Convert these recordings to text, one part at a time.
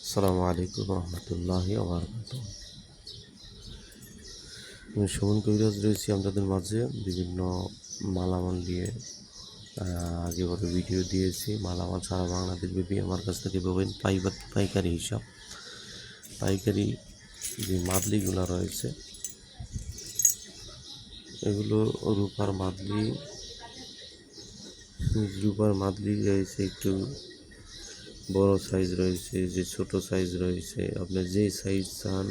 আসসালামু আলাইকুম রহমতুল্লাহি ওবারাকাতুহু। আমি সুমন কবিরাজ রয়েছি আপনাদের মাঝে বিভিন্ন মালামাল নিয়ে। আগে বড় ভিডিও দিয়েছি। মালামাল সারা বাংলাদেশ ব্যাপী আমার কাছ থেকে পাবেন পাইকারি হিসাব। পাইকারি যে মাদলিগুলো রয়েছে এগুলো রূপার মাদলি রয়েছে, একটু বড় সাইজ রয়েছে, যে ছোট সাইজ রয়েছে। আপনি যে সাইজ চান,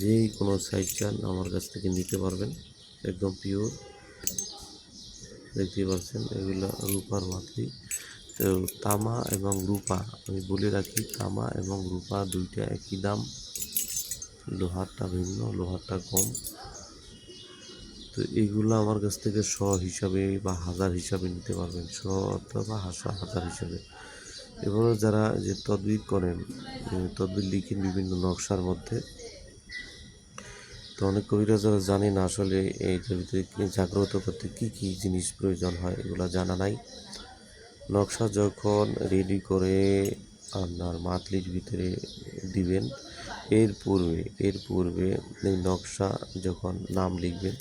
যে কোনো সাইজ চান আমার কাছ থেকে নিতে পারবেন। একদম পিওর, দেখতে পাচ্ছেন এগুলো রূপার মাদলি। তো তামা এবং রূপা, আমি বলে রাখি, তামা এবং রূপা দুইটা একই দাম। লোহারটা ভিন্ন, লোহারটা কম। তো এগুলো আমার কাছ থেকে শ হিসাবে বা হাজার হিসাবে নিতে পারবেন, শ অথবা হাজার হিসাবে। এবারে যারা যে তদবির করেন, তদবির লিখেন বিভিন্ন নকশার মধ্যে, তো অনেক কবিরা যারা জানে না আসলে এইটার ভিতরে জাগ্রত করতে কী কী জিনিস প্রয়োজন হয়, এগুলো জানা নাই। নকশা যখন রেডি করে আপনার মাদলির ভিতরে দিবেন, এর পূর্বে এই নকশা যখন নাম লিখবেন,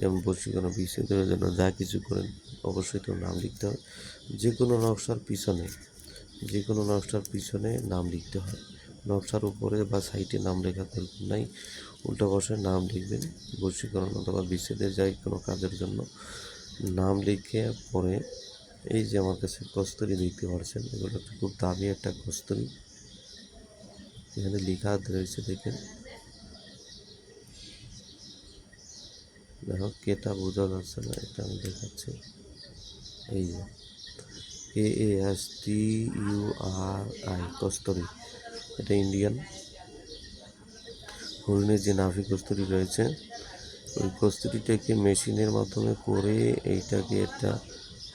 যেমন বশীকরণ বিচ্ছেদের জন্য যা কিছু করেন অবশ্যই তো নাম লিখতে হয়। যে কোনো নকশার পিছনে নাম লিখতে হয়। নকশার উপরে বা সাইটে নাম লেখার দরকার নাই, উল্টা পাশে নাম লিখবেন। বশীকরণ অথবা বিচ্ছেদের যাই কোনো কাজের জন্য নাম লিখে পরে, এই যে আমার কাছে কস্তুরি দেখতে পাচ্ছেন, এগুলো খুব দামি একটা কস্তুরি। এখানে লেখা রয়েছে, দেখেন, দেখো কেটা বোঝা যাচ্ছে না, এটা আমি দেখাচ্ছি। এই যে KASTURI কস্তুরি, এটা ইন্ডিয়ান। হরিণের যে নাভি কস্তুরি রয়েছে, ওই কস্তুরিটাকে মেশিনের মাধ্যমে করে এইটাকে একটা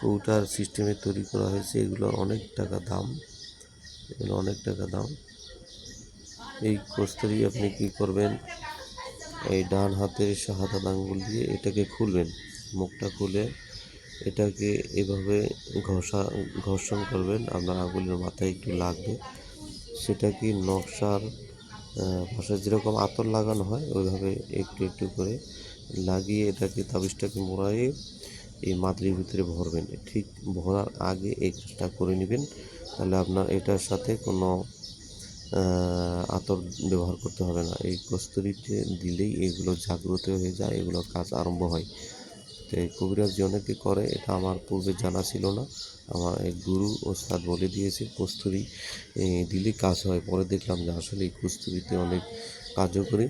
কৌটার সিস্টেমে তৈরি করা হয়েছে। এগুলো অনেক টাকা দাম। এই কস্তুরি আপনি কি করবেন, এই ডান হাতের শাহাদাত আঙ্গুল দিয়ে এটাকে খুলবেন, মুখটা খুলে এটাকে এভাবে ঘর্ষণ করবেন। আপনার আঙ্গুলের মাথায় একটু লাগবে, সেটাকে নকশার ভাষায় যেরকম আতর লাগানো হয় ওইভাবে একটু একটু করে লাগিয়ে এটাকে তাবিজটাকে মোড়ায়ে এই মাদলির ভিতরে ভরবেন। ঠিক ভরার আগে এই কাজটা করে নেবেন, তাহলে আপনার এটার সাথে কোনো আতর ব্যবহার করতে হবে না। এই কস্তুরিতে দিলেই এগুলো জাগ্রত হয়ে যায়, এগুলোর কাজ আরম্ভ হয়। তো এই কবিরাজ যে অনেকে করে, এটা আমার পূর্বে জানা ছিল না। আমার এক গুরু ওস্তাদ বলে দিয়েছে কস্তুরি দিলে কাজ হয়। পরে দেখলাম যে আসলে এই কস্তুরিতে অনেক কার্যকরী।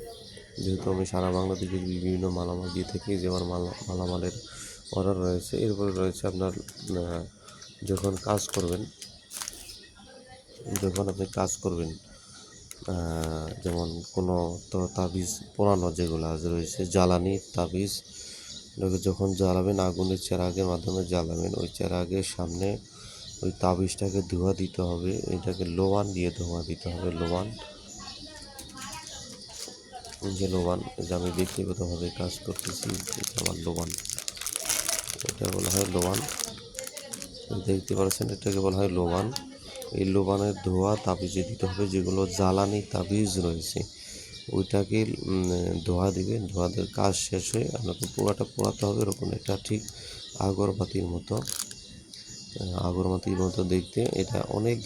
যেহেতু আমি সারা বাংলাদেশের বিভিন্ন মালামাল দিয়ে থাকি, যে আমার মালামালের অর্ডার রয়েছে। এরপরে রয়েছে আপনার যখন আপনি কাজ করবেন, যেমন কোনো তাবিজ পোড়ানো যেগুলো রয়েছে, জ্বালানি তাবিজ, যখন জ্বালাবেন আগুনের চেরাগের মাধ্যমে জ্বালাবেন, ওই চেরাগের সামনে ওই তাবিজটাকে ধোঁয়া দিতে হবে। এটাকে লোবান দিয়ে ধোঁয়া দিতে হবে। লোবান, যে আমি ব্যক্তিগতভাবে কাজ করতেছি, এটা আমার লোবান, এটা বলা হয় লোবান। দেখতে পাচ্ছেন, এটাকে বলা হয় লোবান। এই লোবানের ধোঁয়া তাবিজে দিতে হবে। যেগুলো জ্বালানি তাবিজ রয়েছে ওইটাকে ধোঁয়া দিবেন। ধোঁয়াদের কাজ শেষ হয়ে আপনাকে পুরাটা পোড়াতে হবে। এরকম এটা ঠিক আগরবাতির মতো দেখতে। এটা অনেক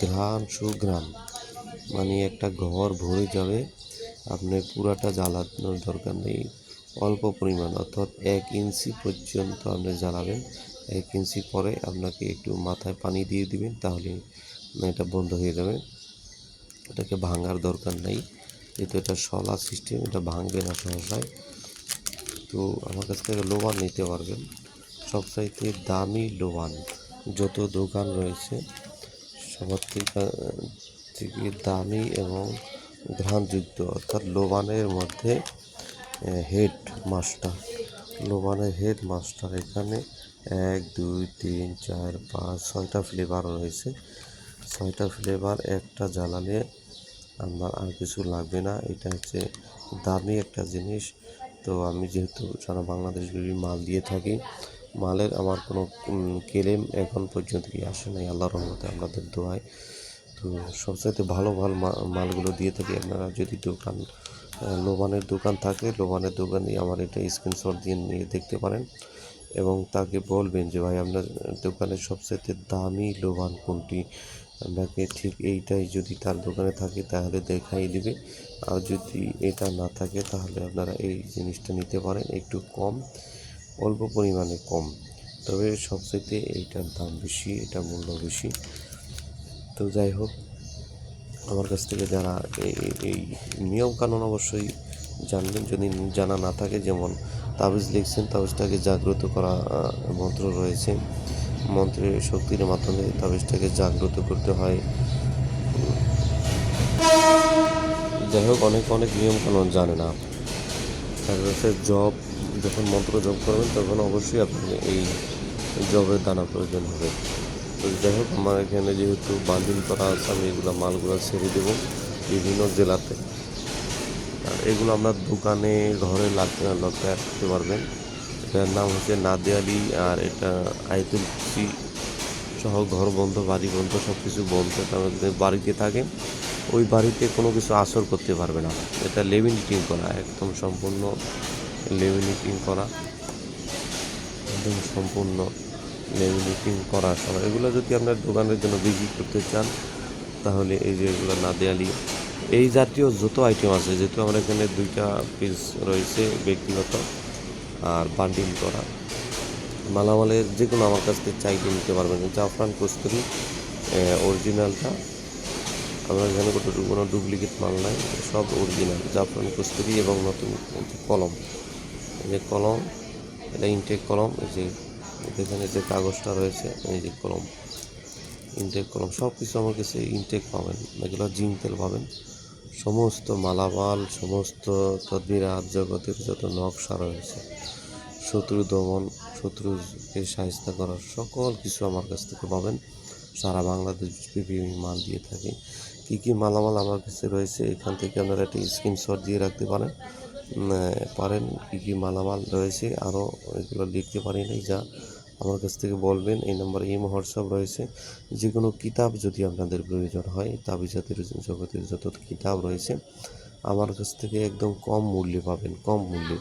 সুঘ্রাণ, মানে একটা ঘর ভরে যাবে। আপনি পুরাটা জ্বালানোর দরকার নেই, অল্প পরিমাণ, অর্থাৎ 1 ইঞ্চি পর্যন্ত আপনি জ্বালাবেন। 1 ইঞ্চি পরে আপনাকে একটু মাথায় পানি দিয়ে দিবেন, তাহলে এটা বন্ধ হয়ে যাবে। এটাকে ভাঙার দরকার নেই, যেহেতু এটা শলা সিস্টেম, এটা ভাঙবে না সহসায়। তো আমার কাছ থেকে লোবান নিতে পারবেন, সবচাইতে দামি লোবান। যত দোকান রয়েছে সবার থেকে দামি এবং ঘ্রাণযুক্ত, অর্থাৎ লোবানের মধ্যে হেড মাস্টার এখানে 1 2 3 4 5 6টা ফ্লেভার রয়েছে। 6টা ফ্লেভার একটা জ্বালালে আমার আর কিছু লাগবে না। এটা হচ্ছে দামি একটা জিনিস। তো আমি যেহেতু সারা বাংলাদেশ মাল দিয়ে থাকি, মালের আমার কোনো ক্লেম এখন পর্যন্ত আসে নাই, আল্লাহর রহমতে, আপনাদের দোয়ায়। তো সবচাইতে ভালো মালগুলো দিয়ে থাকি। আপনারা যদি লোবানের দোকান থাকে, লোবানের দোকানে আমার এটা স্ক্রিনশট দিয়ে নিয়ে দেখতে পারেন এবং তাকে বলবেন যে ভাই আপনার দোকানের সবচাইতে দামি লোবান কোনটি, আপনাকে ঠিক এইটাই যদি তার দোকানে থাকে তাহলে দেখাই দিবে। আর যদি এটা না থাকে তাহলে আপনারা এই জিনিসটা নিতে পারেন, একটু কম, অল্প পরিমাণে কম, তবে সবচাইতে এইটার দাম বেশি, এটা মূল্য বেশি। তো যাই হোক, আমার কাছ থেকে যারা এই নিয়মকানুন অবশ্যই জানবেন, যদি জানা না থাকে, যেমন তাবিজ লিখছেন, তাবিজটাকে জাগ্রত করা মন্ত্র রয়েছে, মন্ত্রের শক্তির মাধ্যমে তাবিজটাকে জাগ্রত করতে হয়। যাই হোক, অনেক নিয়মকানুন জানে না। তারপর হচ্ছে জব, যখন মন্ত্র জপ করবেন তখন অবশ্যই আপনাকে এই জবের দানা প্রয়োজন হবে। তো যাই হোক, আমার এখানে যেহেতু বান্ডিল করা আছে, আমি এগুলো মালগুলো ছেড়ে দেবো বিভিন্ন জেলাতে। আর এগুলো আপনার দোকানে, ঘরে লটকায় রাখতে পারবেন। এটার নাম হচ্ছে নাদিয়ালি, আর এটা আয়তুল কুরসি সহ ঘর বন্ধ, বাড়ি বন্ধ, সব কিছু বন্ধ। এটা আমাদের বাড়িতে থাকে, ওই বাড়িতে কোনো কিছু আসর করতে পারবে না। এটা লেমিনেটিং করা, একদম সম্পূর্ণ লেমিনেটিং করা, একদম সম্পূর্ণ লেমিনেটিং করা সব। এগুলো যদি আপনার দোকানের জন্য বিক্রি করতে চান তাহলে এই যে এগুলো নাদিয়ালি, এই জাতীয় যত আইটেম আছে, যেহেতু আমার এখানে 2টা পিস রয়েছে ব্যক্তিগত আর বান্ডিল করা মালামালের, যে কোনো আমার কাছ থেকে চাইতে নিতে পারবেন। জাফরান কস্তুরি অরিজিনালটা, আমার এখানে কোনো ডুপ্লিকেট মাল নাই, সব অরিজিনাল জাফরান কস্তুরি। এবং নতুন কলম, এই যে কলম, এটা ইনটেক কলম, এই যে এখানে যে কাগজটা রয়েছে, এই যে কলম, ইনটেক কলম, সব কিছু আমার কাছে ইনটেক পাবেন। এগুলো জিঙ্ক তেল পাবেন। সমস্ত মালামাল, সমস্ত তদবিরাত, জগতের যত নকশা রয়েছে, শত্রু দমন, শত্রুকে সাহায্য করার সকল কিছু আমার কাছ থেকে পাবেন। সারা বাংলাদেশ বিভিন্ন মাল দিয়ে থাকি। কী কী মালামাল আমার কাছে রয়েছে, এখান থেকে আপনারা একটা স্ক্রিনশট দিয়ে রাখতে পারেন কী কী মালামাল রয়েছে। আরও এগুলো লিখতে পারি নাই, যা আমার কাছ থেকে বলবেন। এই নম্বরে ইমো হোয়াটসঅ্যাপ রয়েছে। যে কোনো কিতাব যদি আপনাদের প্রয়োজন হয়, তাবিজাতের জগতের যত কিতাব রয়েছে আমার কাছ থেকে একদম কম মূল্যে পাবেন, কম মূল্যে।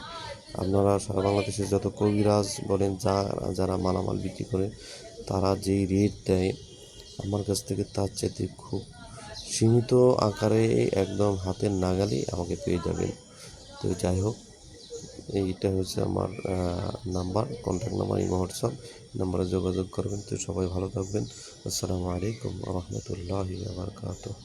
আপনারা সারা বাংলাদেশের যত কবিরাজ বলেন, যারা মালামাল বিক্রি করে, তারা যেই রেট দেয় আমার কাছ থেকে তার চাইতে খুব সীমিত আকারে, একদম হাতের নাগালে আমাকে পেয়ে যাবেন। তো যাই হোক, এইটা হচ্ছে আমার number, contact number, imo WhatsApp নাম্বারে যোগাযোগ করবেন। তো সবাই ভালো থাকবেন। আসসালামু আলাইকুম ওয়া রাহমাতুল্লাহি ওয়া বারাকাতুহু।